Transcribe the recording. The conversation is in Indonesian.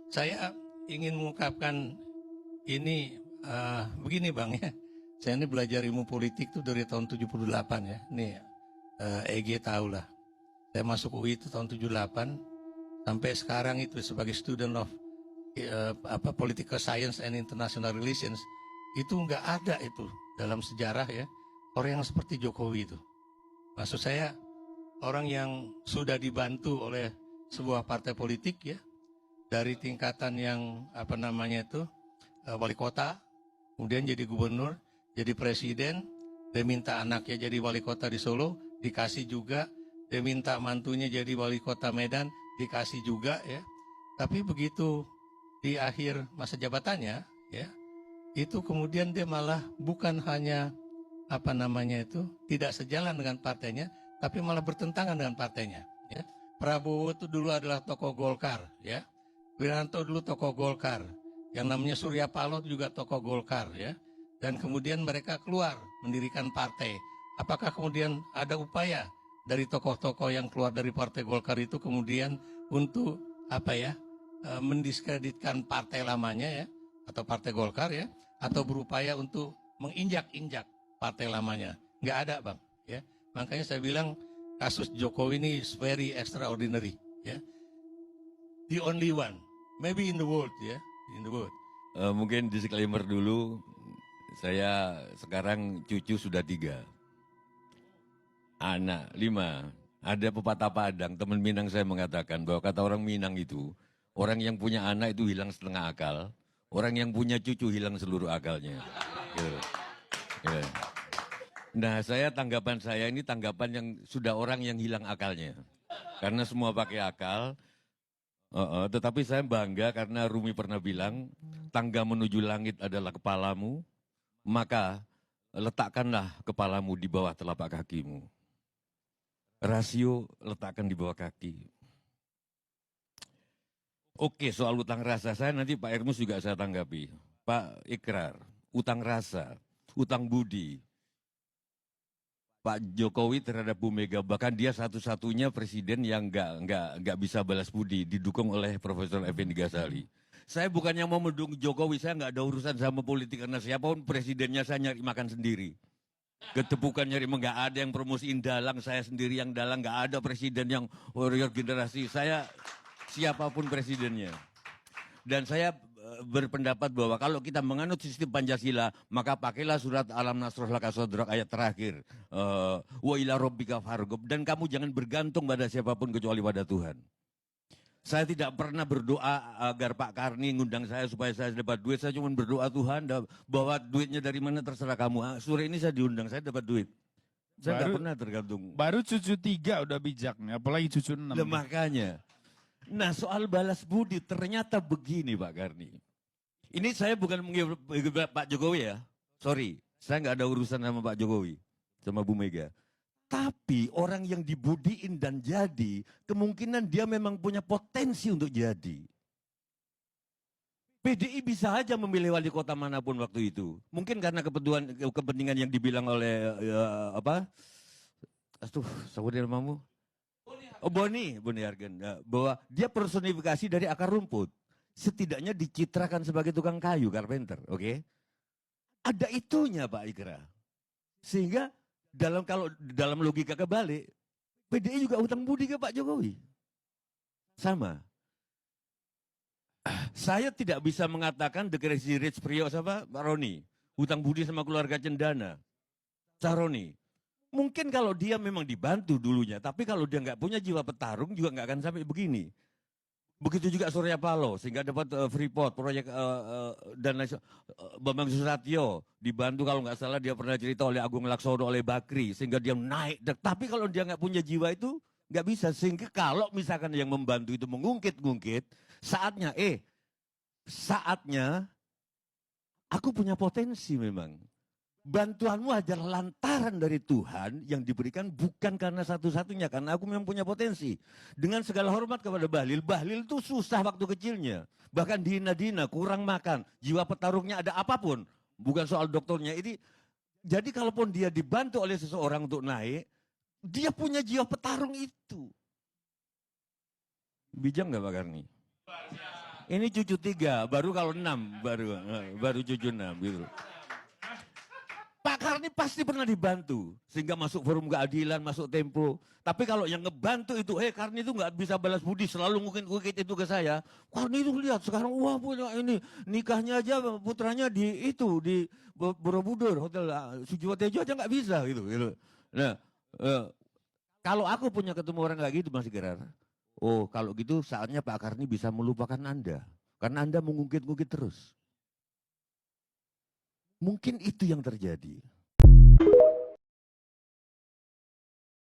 Saya ingin mengungkapkan ini begini Bang ya. Saya ini belajar ilmu politik tuh dari tahun 78 ya. Nih EG tahu lah. Saya masuk UI itu tahun 78 sampai sekarang itu sebagai student of political science and international relations itu nggak ada itu dalam sejarah ya orang yang seperti Jokowi itu. Maksud saya orang yang sudah dibantu oleh sebuah partai politik ya dari tingkatan yang wali kota, kemudian jadi gubernur, jadi presiden, dia minta anaknya jadi wali kota di Solo, dikasih juga, dia minta mantunya jadi wali kota Medan, dikasih juga ya. Tapi begitu di akhir masa jabatannya ya, itu kemudian dia malah bukan hanya tidak sejalan dengan partainya, tapi malah bertentangan dengan partainya ya. Prabowo itu dulu adalah tokoh Golkar ya. Wiranto dulu tokoh Golkar, yang namanya Surya Paloh juga tokoh Golkar ya, dan kemudian mereka keluar mendirikan partai. Apakah kemudian ada upaya dari tokoh-tokoh yang keluar dari partai Golkar itu kemudian untuk mendiskreditkan partai lamanya ya, atau partai Golkar ya, atau berupaya untuk menginjak-injak partai lamanya? Nggak ada Bang ya. Makanya saya bilang kasus Jokowi ini is very extraordinary ya, the only one maybe in the world ya, in the world. Mungkin disclaimer dulu, saya sekarang cucu sudah 3, anak 5. Ada pepatah Padang, teman Minang saya mengatakan bahwa kata orang Minang itu, orang yang punya anak itu hilang setengah akal, orang yang punya cucu hilang seluruh akalnya. Gitu. Ya. Nah, tanggapan saya ini tanggapan yang sudah orang yang hilang akalnya. Karena semua pakai akal. Tetapi saya bangga karena Rumi pernah bilang, tangga menuju langit adalah kepalamu, maka letakkanlah kepalamu di bawah telapak kakimu. Rasio letakkan di bawah kaki. Oke, soal utang rasa, saya nanti Pak Ermus juga saya tanggapi. Pak Ikrar, utang rasa, utang budi. Pak Jokowi terhadap Bu Mega, bahkan dia satu-satunya presiden yang nggak bisa balas budi, didukung oleh Profesor Effendi Ghazali. Saya bukannya mau mendukung Jokowi, saya nggak ada urusan sama politik, karena siapapun presidennya saya nyari makan sendiri. Ketepukan nyari, nggak ada yang promosiin dalang, saya sendiri yang dalang, nggak ada presiden yang warrior generasi, saya siapapun presidennya. Dan saya berpendapat bahwa kalau kita menganut sistem Pancasila, maka pakailah surat Alam Nasrullah Laka Sodrak ayat terakhir. Wa ila rabbika farghab. Dan kamu jangan bergantung pada siapapun kecuali pada Tuhan. Saya tidak pernah berdoa agar Pak Karni ngundang saya supaya saya dapat duit. Saya cuma berdoa Tuhan, bahwa duitnya dari mana terserah kamu. Sore ini saya diundang, saya dapat duit. Saya nggak pernah tergantung. Baru cucu 3 udah bijak nih, apalagi cucu 6. Makanya. Nah, soal balas budi ternyata begini Pak Karni. Ini saya bukan menggibah Pak Jokowi ya. Sorry, saya nggak ada urusan sama Pak Jokowi, sama Bu Mega. Tapi orang yang dibudiin dan jadi, kemungkinan dia memang punya potensi untuk jadi. PDI bisa aja memilih wali kota manapun waktu itu. Mungkin karena kepentingan yang dibilang oleh saudara namamu? Boni Hargen, bahwa dia personifikasi dari akar rumput. Setidaknya dicitrakan sebagai tukang kayu, carpenter, oke? Ada itunya Pak Ikra. Sehingga kalau dalam logika kebalik, PDI juga hutang budi ke Pak Jokowi. Sama. Saya tidak bisa mengatakan the crazy rich Priok Pak Roni, hutang budi sama keluarga Cendana. Saroni. Mungkin kalau dia memang dibantu dulunya, tapi kalau dia nggak punya jiwa petarung juga nggak akan sampai begini. Begitu juga Surya Paloh, sehingga dapat Freeport, proyek dan Bambang Susatyo dibantu kalau nggak salah dia pernah cerita oleh Agung Laksono, oleh Bakri, sehingga dia naik. Tapi kalau dia nggak punya jiwa itu nggak bisa. Sehingga kalau misalkan yang membantu itu mengungkit-ngungkit, saatnya aku punya potensi memang. Bantuanmu adalah lantaran dari Tuhan yang diberikan, bukan karena satu-satunya, karena aku memang punya potensi. Dengan segala hormat kepada Bahlil itu susah waktu kecilnya. Bahkan dihina-dina, kurang makan, jiwa petarungnya ada apapun. Bukan soal dokternya. Jadi kalaupun dia dibantu oleh seseorang untuk naik, dia punya jiwa petarung itu. Bijak nggak Pak Karni? Ini cucu 3, baru kalau 6, baru cucu 6 gitu. Pak Karni pasti pernah dibantu, sehingga masuk forum keadilan, masuk Tempo. Tapi kalau yang ngebantu itu, Karni itu nggak bisa balas budi, selalu ngukit-ngukit itu ke saya. Karni itu lihat sekarang, wah punya ini, nikahnya aja putranya di Borobudur, Hotel Sujiwotejo aja nggak bisa gitu. Nah, kalau aku punya ketemu orang kayak gitu Mas Gerar, oh kalau gitu saatnya Pak Karni bisa melupakan Anda. Karena Anda mengungkit-ungkit terus. Mungkin itu yang terjadi.